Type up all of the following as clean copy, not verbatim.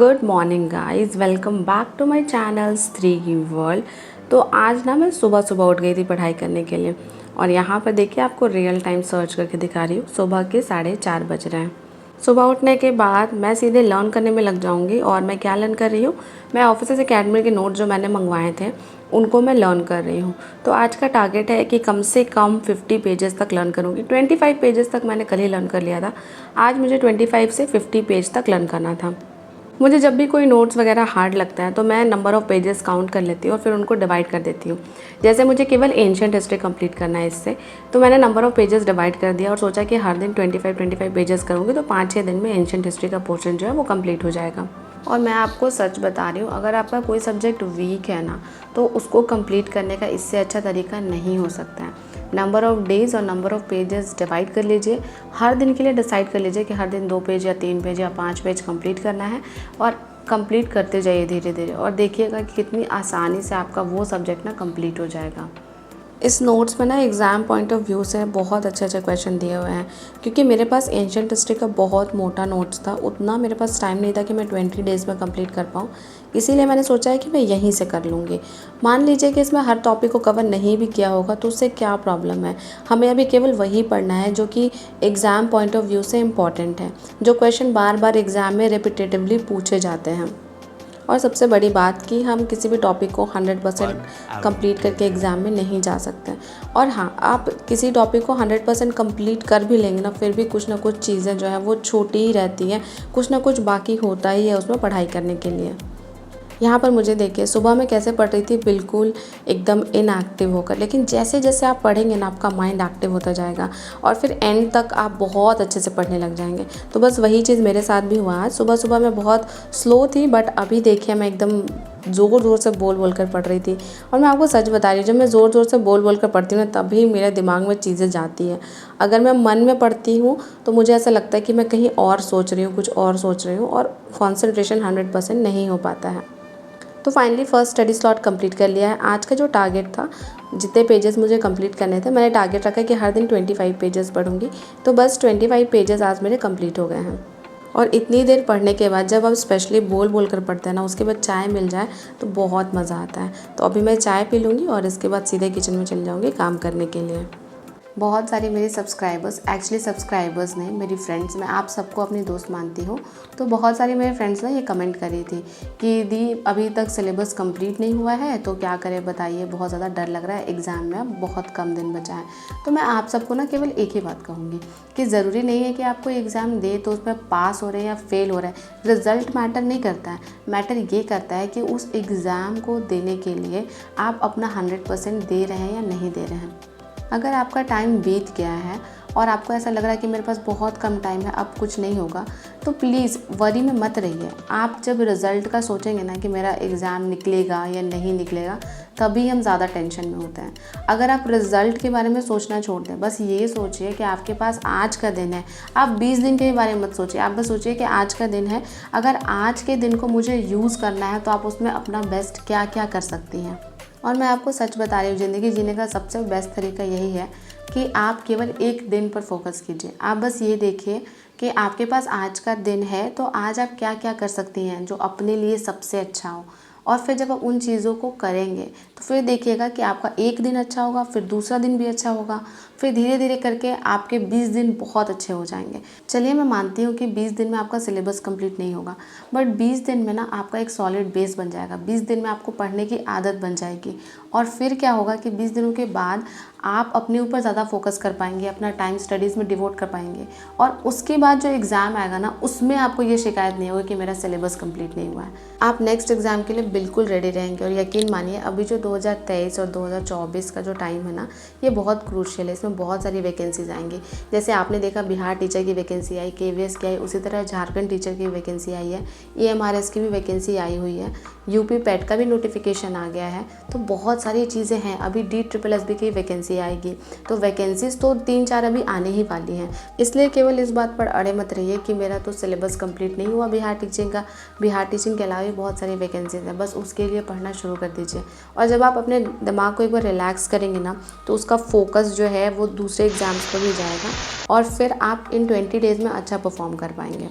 Good morning guys, welcome back to my channel three की world. तो आज ना मैं सुबह सुबह उठ गई थी पढ़ाई करने के लिए और यहाँ पर देखिए आपको रियल टाइम सर्च करके दिखा रही हूँ। सुबह के 4:30 बज रहे हैं। सुबह उठने के बाद मैं सीधे लर्न करने में लग जाऊँगी। और मैं क्या लर्न कर रही हूँ, मैं ऑफिस अकेडमी के नोट जो मैंने मंगवाए थे उनको मैं लर्न कर रही हूँ। तो आज का टारगेट है कि कम से कम 50 पेजेस तक लर्न करूँगी। 25 पेजेस तक मैंने कल ही लर्न कर लिया था। आज मुझे 25 से 50 पेज तक लर्न करना था। मुझे जब भी कोई नोट्स वगैरह हार्ड लगता है तो मैं नंबर ऑफ़ पेजेस काउंट कर लेती हूँ और फिर उनको डिवाइड कर देती हूँ। जैसे मुझे केवल एंशिएंट हिस्ट्री कंप्लीट करना है इससे, तो मैंने नंबर ऑफ़ पेजेस डिवाइड कर दिया और सोचा कि हर दिन 25 पेजेस करूँगी तो 5-6 दिन में एंशिएंट हिस्ट्री का पोर्शन जो है वो कंप्लीट हो जाएगा। और मैं आपको सच बता रही हूँ, अगर आपका कोई सब्जेक्ट वीक है ना तो उसको कंप्लीट करने का इससे अच्छा तरीका नहीं हो सकता है। नंबर ऑफ़ डेज़ और नंबर ऑफ़ पेजेस डिवाइड कर लीजिए। हर दिन के लिए डिसाइड कर लीजिए कि हर दिन 2 पेज या 3 पेज या 5 पेज कंप्लीट करना है और कंप्लीट करते जाइए धीरे धीरे, और देखिएगा कि कितनी आसानी से आपका वो सब्जेक्ट ना कंप्लीट हो जाएगा। इस नोट्स में ना एग्ज़ाम पॉइंट ऑफ व्यू से बहुत अच्छे अच्छे क्वेश्चन दिए हुए हैं। क्योंकि मेरे पास एंशिएंट हिस्ट्री का बहुत मोटा नोट्स था, उतना मेरे पास टाइम नहीं था कि मैं 20 डेज़ में कंप्लीट कर पाऊँ। इसीलिए मैंने सोचा है कि मैं यहीं से कर लूँगी। मान लीजिए कि इसमें हर टॉपिक को कवर नहीं भी किया होगा तो उससे क्या प्रॉब्लम है। हमें अभी केवल वही पढ़ना है जो कि एग्ज़ाम पॉइंट ऑफ व्यू से इम्पॉर्टेंट है, जो क्वेश्चन बार बार एग्ज़ाम में रिपीटेटिवली पूछे जाते हैं। और सबसे बड़ी बात कि हम किसी भी टॉपिक को 100% कंप्लीट करके एग्ज़ाम में नहीं जा सकते। और हाँ, आप किसी टॉपिक को 100% कंप्लीट कर भी लेंगे ना, फिर भी कुछ ना कुछ चीज़ें जो है वो छोटी ही रहती हैं, कुछ ना कुछ बाकी होता ही है उसमें पढ़ाई करने के लिए। यहाँ पर मुझे देखिए सुबह मैं कैसे पढ़ रही थी, बिल्कुल एकदम इनएक्टिव होकर, लेकिन जैसे जैसे आप पढ़ेंगे ना आपका माइंड एक्टिव होता जाएगा और फिर एंड तक आप बहुत अच्छे से पढ़ने लग जाएंगे। तो बस वही चीज़ मेरे साथ भी हुआ। आज सुबह सुबह मैं बहुत स्लो थी, बट अभी देखिए मैं एकदम ज़ोर ज़ोर से बोल बोल कर पढ़ रही थी। और मैं आपको सच बता रही हूँ, जब मैं ज़ोर ज़ोर से बोल बोल कर पढ़ती हूँ ना तभी मेरे दिमाग में चीज़ें जाती हैं। अगर मैं मन में पढ़ती हूँ तो मुझे ऐसा लगता है कि मैं कहीं और सोच रही हूँ, कुछ और सोच रही हूँ, और कॉन्सेंट्रेशन 100% नहीं हो पाता है। तो finally first study slot complete कर लिया है। आज का जो टारगेट था, जितने पेजेस मुझे कंप्लीट करने थे, मैंने टारगेट रखा कि हर दिन 25 पेजेस पढ़ूंगी। तो बस 25 पेजेस आज मेरे कंप्लीट हो गए हैं। और इतनी देर पढ़ने के बाद जब आप स्पेशली बोल बोल कर पढ़ते हैं ना, उसके बाद चाय मिल जाए तो बहुत मज़ा आता है। तो अभी मैं चाय पी लूँगी और इसके बाद सीधे किचन में चली जाऊँगी काम करने के लिए। बहुत सारे मेरे सब्सक्राइबर्स, एक्चुअली सब्सक्राइबर्स ने, मेरी फ्रेंड्स, मैं आप सबको अपनी दोस्त मानती हूँ। तो बहुत सारी मेरे फ्रेंड्स ने ये कमेंट करी थी कि दी अभी तक सिलेबस कंप्लीट नहीं हुआ है तो क्या करें बताइए, बहुत ज़्यादा डर लग रहा है, एग्ज़ाम में अब बहुत कम दिन बचा है। तो मैं आप सबको ना केवल एक ही बात कहूँगी कि ज़रूरी नहीं है कि आपको एग्ज़ाम दे तो उसमें पास हो रहे हैं या फेल हो रहे हैं। रिज़ल्ट मैटर नहीं करता है, मैटर ये करता है कि उस एग्ज़ाम को देने के लिए आप अपना 100% दे रहे हैं या नहीं दे रहे हैं। अगर आपका टाइम बीत गया है और आपको ऐसा लग रहा है कि मेरे पास बहुत कम टाइम है, अब कुछ नहीं होगा, तो प्लीज़ वरी में मत रहिए। आप जब रिज़ल्ट का सोचेंगे ना कि मेरा एग्ज़ाम निकलेगा या नहीं निकलेगा, तभी हम ज़्यादा टेंशन में होते हैं। अगर आप रिज़ल्ट के बारे में सोचना छोड़ दें, बस ये सोचिए कि आपके पास आज का दिन है। आप 20 दिन के बारे में मत सोचिए, आप बस सोचिए कि आज का दिन है। अगर आज के दिन को मुझे यूज़ करना है तो आप उसमें अपना बेस्ट क्या क्या कर सकती हैं। और मैं आपको सच बता रही हूँ, ज़िंदगी जीने का सबसे बेस्ट तरीका यही है कि आप केवल एक दिन पर फोकस कीजिए। आप बस ये देखिए कि आपके पास आज का दिन है तो आज आप क्या क्या कर सकती हैं जो अपने लिए सबसे अच्छा हो। और फिर जब आप उन चीज़ों को करेंगे तो फिर देखिएगा कि आपका एक दिन अच्छा होगा, फिर दूसरा दिन भी अच्छा होगा, फिर धीरे धीरे करके आपके 20 दिन बहुत अच्छे हो जाएंगे। चलिए मैं मानती हूँ कि 20 दिन में आपका सिलेबस कंप्लीट नहीं होगा, बट 20 दिन में ना आपका एक सॉलिड बेस बन जाएगा। 20 दिन में आपको पढ़ने की आदत बन जाएगी। और फिर क्या होगा कि 20 दिनों के बाद आप अपने ऊपर ज़्यादा फोकस कर पाएंगे, अपना टाइम स्टडीज़ में डिवोट कर पाएंगे। और उसके बाद जो एग्ज़ाम आएगा ना, उसमें आपको ये शिकायत नहीं होगी कि मेरा सिलेबस कंप्लीट नहीं हुआ है। आप नेक्स्ट एग्ज़ाम के लिए बिल्कुल रेडी रहेंगे। और यकीन मानिए, अभी जो 2023 और 2024 का जो टाइम है ना, ये बहुत क्रूशियल है। इसमें बहुत सारी वैकेंसीज आएंगी। जैसे आपने देखा बिहार टीचर की वैकेंसी आई, KVS की आई, उसी तरह झारखंड टीचर की वैकेंसी आई है, EMRS की भी वैकेंसी आई हुई है, UP PET का भी नोटिफिकेशन आ गया है। तो बहुत सारी चीज़ें हैं। अभी DSSSB की वैकेंसी आएगी। तो वैकेंसीज तो 3-4 अभी आने ही वाली हैं। इसलिए केवल इस बात पर अड़े मत रहिए कि मेरा तो सिलेबस कंप्लीट नहीं हुआ बिहार टीचिंग का। बिहार टीचिंग के अलावा भी बहुत सारी वैकेंसीज हैं, बस उसके लिए पढ़ना शुरू कर दीजिए। और जब आप अपने दिमाग को एक बार रिलैक्स करेंगे ना, तो उसका फोकस जो है वो दूसरे एग्ज़ाम्स पर भी जाएगा और फिर आप इन 20 डेज़ में अच्छा परफॉर्म कर पाएंगे।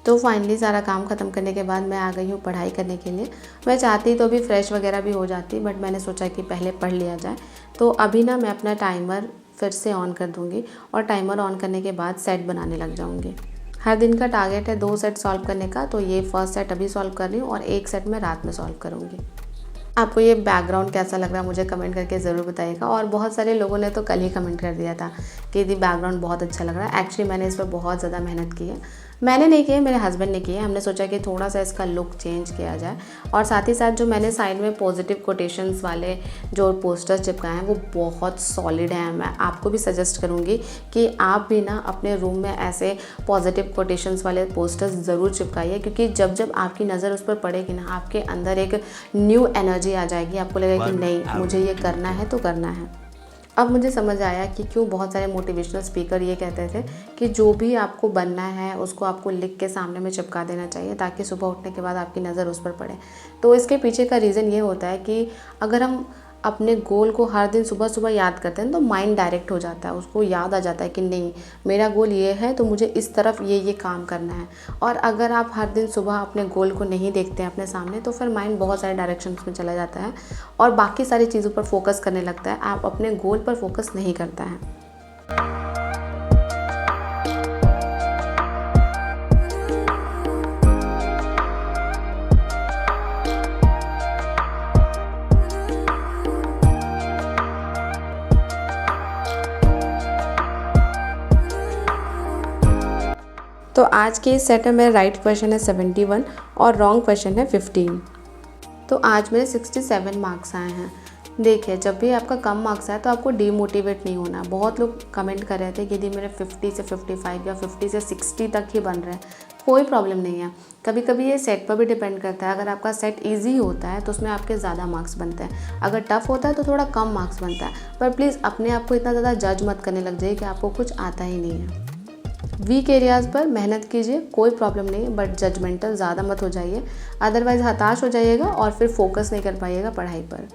तो फाइनली सारा काम ख़त्म करने के बाद मैं आ गई हूँ पढ़ाई करने के लिए। मैं चाहती तो अभी फ्रेश वगैरह भी हो जाती, बट मैंने सोचा कि पहले पढ़ लिया जाए। तो अभी ना मैं अपना टाइमर फिर से ऑन कर दूँगी और टाइमर ऑन करने के बाद सेट बनाने लग जाऊँगी। हर दिन का टारगेट है 2 सेट सॉल्व करने का, तो ये फर्स्ट सेट अभी सॉल्व कर रही हूँ और 1 सेट मैं रात में सॉल्व करूँगी। आपको ये बैकग्राउंड कैसा लग रहा है मुझे कमेंट करके ज़रूर बताइएगा। और बहुत सारे लोगों ने तो कल ही कमेंट कर दिया था कि यदि बैकग्राउंड बहुत अच्छा लग रहा है। एक्चुअली मैंने इस पर बहुत ज़्यादा मेहनत की है। मैंने नहीं की है, मेरे हस्बैंड ने की है। हमने सोचा कि थोड़ा सा इसका लुक चेंज किया जाए। और साथ ही साथ जो मैंने साइड में पॉजिटिव कोटेशंस वाले जो पोस्टर्स चिपकाए हैं वो बहुत सॉलिड हैं। मैं आपको भी सजेस्ट करूँगी कि आप भी ना अपने रूम में ऐसे पॉजिटिव कोटेशंस वाले पोस्टर्स ज़रूर चिपकाइए, क्योंकि जब जब आपकी नज़र उस पर पड़ेगी ना, आपके अंदर एक न्यू एनर्जी आ जाएगी। आपको लगेगा कि नहीं, मुझे ये करना है तो करना है। अब मुझे समझ आया कि क्यों बहुत सारे मोटिवेशनल स्पीकर ये कहते थे कि जो भी आपको बनना है उसको आपको लिख के सामने में चिपका देना चाहिए, ताकि सुबह उठने के बाद आपकी नज़र उस पर पड़े। तो इसके पीछे का रीज़न ये होता है कि अगर हम अपने गोल को हर दिन सुबह सुबह याद करते हैं तो माइंड डायरेक्ट हो जाता है, उसको याद आ जाता है कि नहीं, मेरा गोल ये है तो मुझे इस तरफ ये काम करना है। और अगर आप हर दिन सुबह अपने गोल को नहीं देखते हैं अपने सामने, तो फिर माइंड बहुत सारे डायरेक्शंस में चला जाता है और बाकी सारी चीज़ों पर फोकस करने लगता है। आप अपने गोल पर फोकस नहीं करता है। तो आज के इस सेट में मेरा राइट क्वेश्चन है 71 और रॉन्ग क्वेश्चन है 15। तो आज मेरे 67 मार्क्स आए हैं। देखिए, जब भी आपका कम मार्क्स आए तो आपको डीमोटिवेट नहीं होना। बहुत लोग कमेंट कर रहे थे कि यदि मेरे 50 से 55 या 50 से 60 तक ही बन रहे हैं, कोई प्रॉब्लम नहीं है। कभी कभी ये सेट पर भी डिपेंड करता है। अगर आपका सेट इजी होता है तो उसमें आपके ज़्यादा मार्क्स बनते हैं, अगर टफ होता है तो थोड़ा कम मार्क्स बनता है। पर प्लीज़ अपने आप को इतना ज़्यादा जज मत करने लग जाइए कि आपको कुछ आता ही नहीं है। वीक एरियाज़ पर मेहनत कीजिए, कोई प्रॉब्लम नहीं है, बट जजमेंटल ज़्यादा मत हो जाइए, अदरवाइज़ हताश हो जाइएगा और फिर फोकस नहीं कर पाइएगा पढ़ाई पर।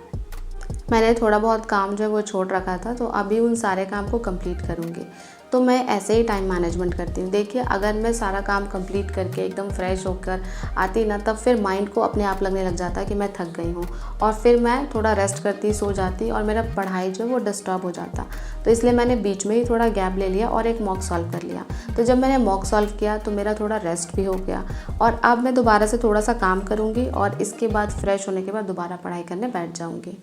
मैंने थोड़ा बहुत काम जो है वो छोड़ रखा था, तो अभी उन सारे काम को कंप्लीट करूँगी। तो मैं ऐसे ही टाइम मैनेजमेंट करती हूँ। देखिए, अगर मैं सारा काम कंप्लीट करके एकदम फ्रेश होकर आती ना, तब फिर माइंड को अपने आप लगने लग जाता है कि मैं थक गई हूँ, और फिर मैं थोड़ा रेस्ट करती, सो जाती और मेरा पढ़ाई जो है वो डिस्टर्ब हो जाता। तो इसलिए मैंने बीच में ही थोड़ा गैप ले लिया और एक मॉक सॉल्व कर लिया। तो जब मैंने मॉक सॉल्व किया तो मेरा थोड़ा रेस्ट भी हो गया, और अब मैं दोबारा से थोड़ा सा काम करूँगी और इसके बाद फ्रेश होने के बाद दोबारा पढ़ाई करने बैठ जाऊँगी।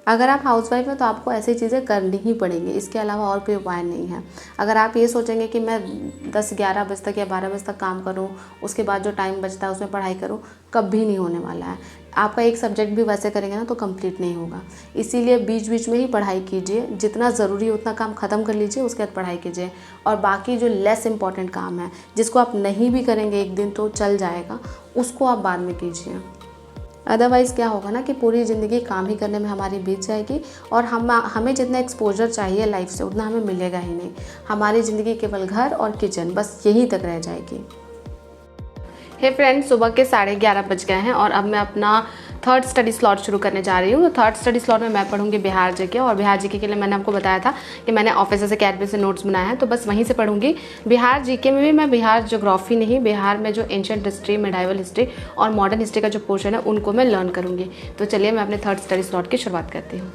अगर आप हाउसवाइफ हैं तो आपको ऐसी चीज़ें करनी ही पड़ेंगी, इसके अलावा और कोई उपाय नहीं है। अगर आप ये सोचेंगे कि मैं 10-11 बजे तक या 12 बजे तक काम करूं, उसके बाद जो टाइम बचता है उसमें पढ़ाई करूं, कभी नहीं होने वाला है। आपका एक सब्जेक्ट भी वैसे करेंगे ना तो कंप्लीट नहीं होगा। इसीलिए बीच बीच में ही पढ़ाई कीजिए, जितना ज़रूरी है उतना काम ख़त्म कर लीजिए, उसके बाद पढ़ाई कीजिए। और बाकी जो लेस इंपॉर्टेंट काम है, जिसको आप नहीं भी करेंगे एक दिन तो चल जाएगा, उसको आप बाद में कीजिए। अदरवाइज़ क्या होगा ना कि पूरी ज़िंदगी काम ही करने में हमारी बीत जाएगी, और हमें जितना एक्सपोजर चाहिए लाइफ से उतना हमें मिलेगा ही नहीं। हमारी ज़िंदगी केवल घर और किचन, बस यहीं तक रह जाएगी। हे फ्रेंड्स, सुबह के 11:30 बज गए हैं और अब मैं अपना थर्ड स्टडी स्लॉट शुरू करने जा रही हूँ। तो थर्ड स्टडी स्लॉट में मैं पढ़ूंगी बिहार जीके, और बिहार जीके के लिए मैंने आपको बताया था कि मैंने ऑफिसर्स अकेडमी से नोट्स बनाए हैं, तो बस वहीं से पढ़ूंगी। बिहार जीके में भी मैं बिहार ज्योग्राफी नहीं, बिहार में जो एंशिएंट हिस्ट्री, मिडाइवल हिस्ट्री और मॉडर्न हिस्ट्री का जो पोर्शन है उनको मैं लर्न करूँगी। तो चलिए मैं अपने थर्ड स्टडी स्लॉट की शुरुआत करती हूँ।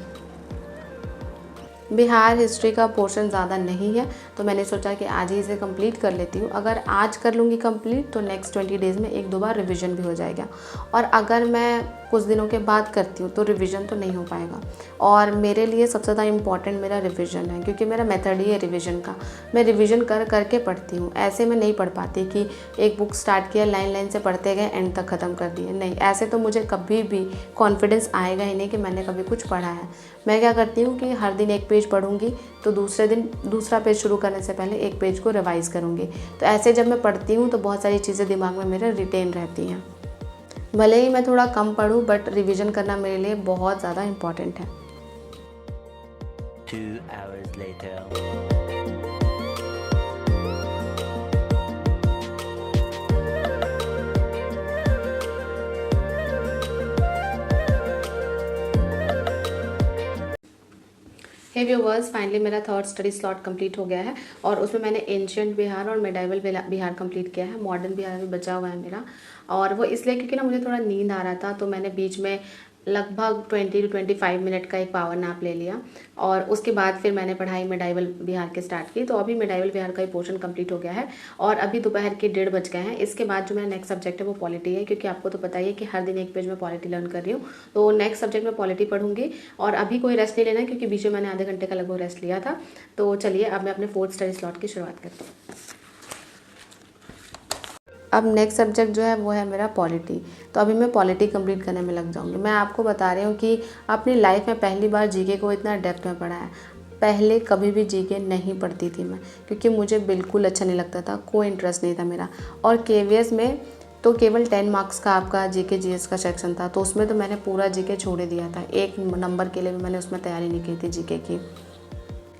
बिहार हिस्ट्री का पोर्शन ज़्यादा नहीं है, तो मैंने सोचा कि आज ही इसे कंप्लीट कर लेती हूँ। अगर आज कर लूँगी कंप्लीट तो नेक्स्ट 20 डेज़ में 1-2 बार रिवीजन भी हो जाएगा, और अगर मैं कुछ दिनों के बाद करती हूँ तो रिवीजन तो नहीं हो पाएगा। और मेरे लिए सबसे ज़्यादा इम्पॉर्टेंट मेरा रिवीजन है, क्योंकि मेरा मेथड ही है रिवीजन का। मैं रिवीजन कर करके पढ़ती हूँ, ऐसे में नहीं पढ़ पाती कि एक बुक स्टार्ट किया, लाइन लाइन से पढ़ते गए, एंड तक ख़त्म कर दिए। नहीं, ऐसे तो मुझे कभी भी कॉन्फिडेंस आएगा ही नहीं कि मैंने कभी कुछ पढ़ा है। मैं क्या करती हूँ कि हर दिन एक पेज पढ़ूँगी, तो दूसरे दिन दूसरा पेज शुरू करने से पहले एक पेज को रिवाइज़ करूँगी। तो ऐसे जब मैं पढ़ती हूँ तो बहुत सारी चीज़ें दिमाग में मेरे रिटेन रहती हैं। भले ही मैं थोड़ा कम पढूं, बट रिवीजन करना मेरे लिए बहुत ज़्यादा इम्पॉर्टेंट है। 2 hours later. हे व्यूवर्स, फाइनली मेरा थर्ड स्टडी स्लॉट कंप्लीट हो गया है और उसमें मैंने एंशिएंट बिहार और मेडाइवल बिहार कंप्लीट किया है। मॉडर्न बिहार भी बचा हुआ है मेरा, और वो इसलिए क्योंकि ना मुझे थोड़ा नींद आ रहा था, तो मैंने बीच में लगभग 20 to 25 मिनट का एक पावर नैप ले लिया और उसके बाद फिर मैंने पढ़ाई मेडाइवल बिहार की स्टार्ट की। तो अभी मेडाइवल बिहार का ही पोर्शन कंप्लीट हो गया है और अभी दोपहर के 1:30 बज गए हैं। इसके बाद जो मेरा नेक्स्ट सब्जेक्ट है वो पॉलिटी है, क्योंकि आपको तो पता ही है कि हर दिन एक पेज में पॉलिटी लर्न कर रही हूँ। तो नेक्स्ट सब्जेक्ट में पॉलिटी पढ़ूंगी और अभी कोई रेस्ट नहीं लेना है, क्योंकि बीच में मैंने आधे घंटे का लगभग रेस्ट लिया था। तो चलिए अब मैं अपने फोर्थ स्टडी स्लॉट की शुरुआत करती हूँ। अब नेक्स्ट सब्जेक्ट जो है वो है मेरा पॉलिटी। तो अभी मैं पॉलिटी कंप्लीट करने में लग जाऊंगी। मैं आपको बता रही हूँ कि अपनी लाइफ में पहली बार जीके को इतना डेप्थ में पढ़ा है। पहले कभी भी जीके नहीं पढ़ती थी मैं, क्योंकि मुझे बिल्कुल अच्छा नहीं लगता था, कोई इंटरेस्ट नहीं था मेरा। और केवीएस में तो केवल 10 मार्क्स का आपका जीके जीएस का सेक्शन था, तो उसमें तो मैंने पूरा जीके छोड़ ही दिया था। 1 नंबर के लिए भी मैंने उसमें तैयारी नहीं की थी जीके की।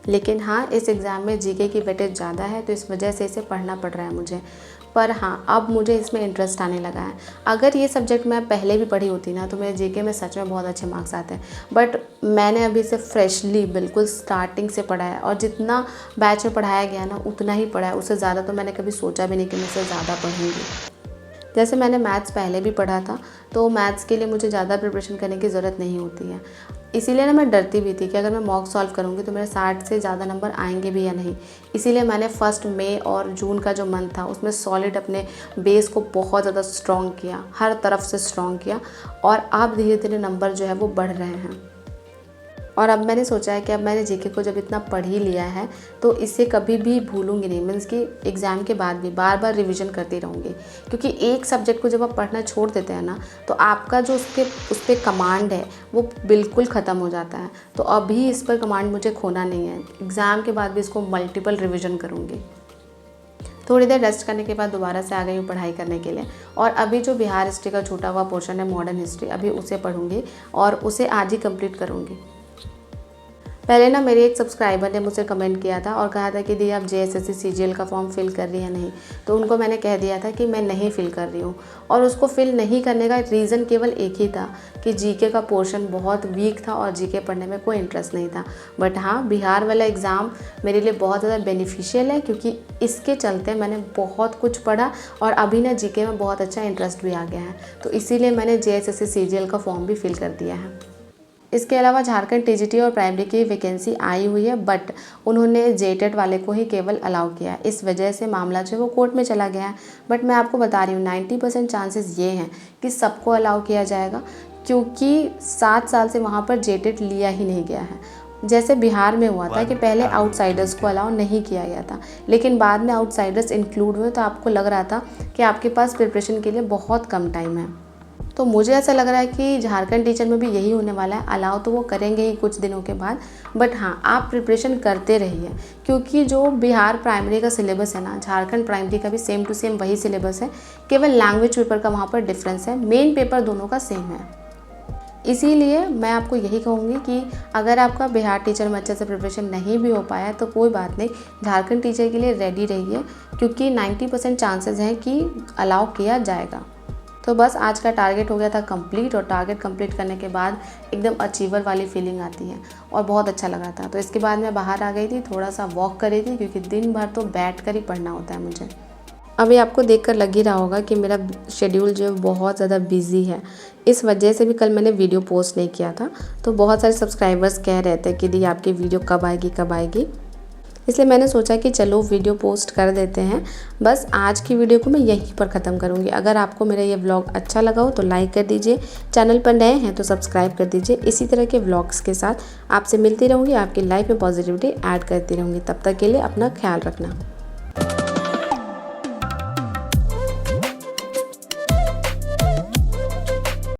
लेकिन हाँ, इस एग्ज़ाम में जीके की वेटेज ज़्यादा है, तो इस वजह से इसे पढ़ना पड़ रहा है मुझे। पर हाँ, अब मुझे इसमें इंटरेस्ट आने लगा है। अगर ये सब्जेक्ट मैं पहले भी पढ़ी होती ना, तो मेरे जीके में सच में बहुत अच्छे मार्क्स आते हैं। बट मैंने अभी इसे फ्रेशली बिल्कुल स्टार्टिंग से पढ़ा है, और जितना बैच में पढ़ाया गया ना उतना ही पढ़ा है। उससे ज़्यादा तो मैंने कभी सोचा भी नहीं कि मैं इससे ज़्यादा पढ़ूँगी। जैसे मैंने मैथ्स पहले भी पढ़ा था, तो मैथ्स के लिए मुझे ज़्यादा प्रिपरेशन करने की ज़रूरत नहीं होती है। इसीलिए ना मैं डरती भी थी कि अगर मैं मॉक सॉल्व करूँगी तो मेरे 60 से ज़्यादा नंबर आएंगे भी या नहीं। इसीलिए मैंने फर्स्ट मई और जून का जो मंथ था उसमें सॉलिड अपने बेस को बहुत ज़्यादा स्ट्रॉन्ग किया, हर तरफ से स्ट्रॉन्ग किया, और अब धीरे धीरे नंबर जो है वो बढ़ रहे हैं। और अब मैंने सोचा है कि अब मैंने जीके को जब इतना पढ़ ही लिया है तो इसे कभी भी भूलूंगी नहीं। मीन्स कि एग्ज़ाम के बाद भी बार बार रिवीजन करती रहूँगी, क्योंकि एक सब्जेक्ट को जब आप पढ़ना छोड़ देते हैं ना, तो आपका जो उस पर कमांड है वो बिल्कुल ख़त्म हो जाता है। तो अभी इस पर कमांड मुझे खोना नहीं है। एग्ज़ाम के बाद भी इसको मल्टीपल रिविज़न करूँगी। थोड़ी देर रेस्ट करने के बाद दोबारा से आ गई हूँ पढ़ाई करने के लिए, और अभी जो बिहार हिस्ट्री का छूटा हुआ पोर्शन है मॉडर्न हिस्ट्री, अभी उसे पढ़ूँगी और उसे आज ही कंप्लीट करूँगी। पहले ना मेरे एक सब्सक्राइबर ने मुझसे कमेंट किया था और कहा था कि दी आप जेएसएससी सीजीएल का फॉर्म फिल कर रही हैं नहीं, तो उनको मैंने कह दिया था कि मैं नहीं फिल कर रही हूँ। और उसको फिल नहीं करने का रीज़न केवल एक ही था कि जीके का पोर्शन बहुत वीक था और जीके पढ़ने में कोई इंटरेस्ट नहीं था। बट हाँ, बिहार वाला एग्ज़ाम मेरे लिए बहुत ज़्यादा बेनिफिशियल है, क्योंकि इसके चलते मैंने बहुत कुछ पढ़ा और अभी ना जीके में बहुत अच्छा इंटरेस्ट भी आ गया है। तो इसीलिए मैंने जेएसएससी सीजीएल का फॉर्म भी फिल कर दिया है। इसके अलावा झारखंड टीजीटी और प्राइमरी की वैकेंसी आई हुई है, बट उन्होंने जेटेट वाले को ही केवल अलाउ किया है। इस वजह से मामला जो है वो कोर्ट में चला गया है। बट मैं आपको बता रही हूँ 90% चांसेस ये हैं कि सबको अलाउ किया जाएगा, क्योंकि 7 साल से वहाँ पर जेटेट लिया ही नहीं गया है। जैसे बिहार में हुआ था कि पहले आउटसाइडर्स को अलाउ नहीं किया गया था, लेकिन बाद में आउटसाइडर्स इंक्लूड हुए, तो आपको लग रहा था कि आपके पास प्रिपरेशन के लिए बहुत कम टाइम है। तो मुझे ऐसा लग रहा है कि झारखंड टीचर में भी यही होने वाला है। अलाउ तो वो करेंगे ही कुछ दिनों के बाद, बट हाँ, आप प्रिपरेशन करते रहिए, क्योंकि जो बिहार प्राइमरी का सिलेबस है ना, झारखंड प्राइमरी का भी सेम टू सेम वही सिलेबस है, केवल लैंग्वेज पेपर का वहाँ पर डिफरेंस है। मेन पेपर दोनों का सेम है। इसीलिए मैं आपको यही कहूँगी कि अगर आपका बिहार टीचर में अच्छे से प्रिपरेशन नहीं भी हो पाया तो कोई बात नहीं, झारखंड टीचर के लिए रेडी रहिए, क्योंकि 90% चांसेस हैं कि अलाउ किया जाएगा। तो बस आज का टारगेट हो गया था कंप्लीट, और टारगेट कंप्लीट करने के बाद एकदम अचीवर वाली फीलिंग आती है और बहुत अच्छा लगा था। तो इसके बाद मैं बाहर आ गई थी, थोड़ा सा वॉक कर रही थी, क्योंकि दिन भर तो बैठ कर ही पढ़ना होता है मुझे। अभी आपको देखकर लग ही रहा होगा कि मेरा शेड्यूल जो है बहुत ज़्यादा बिजी है। इस वजह से भी कल मैंने वीडियो पोस्ट नहीं किया था। तो बहुत सारे सब्सक्राइबर्स कह रहे थे कि दी आपकी वीडियो कब आएगी, इसलिए मैंने सोचा कि चलो वीडियो पोस्ट कर देते हैं। बस आज की वीडियो को मैं यहीं पर ख़त्म करूँगी। अगर आपको मेरा ये व्लॉग अच्छा लगा हो तो लाइक कर दीजिए, चैनल पर नए हैं तो सब्सक्राइब कर दीजिए। इसी तरह के व्लॉग्स के साथ आपसे मिलती रहूँगी, आपकी लाइफ में पॉजिटिविटी ऐड करती रहूँगी। तब तक के लिए अपना ख्याल रखना।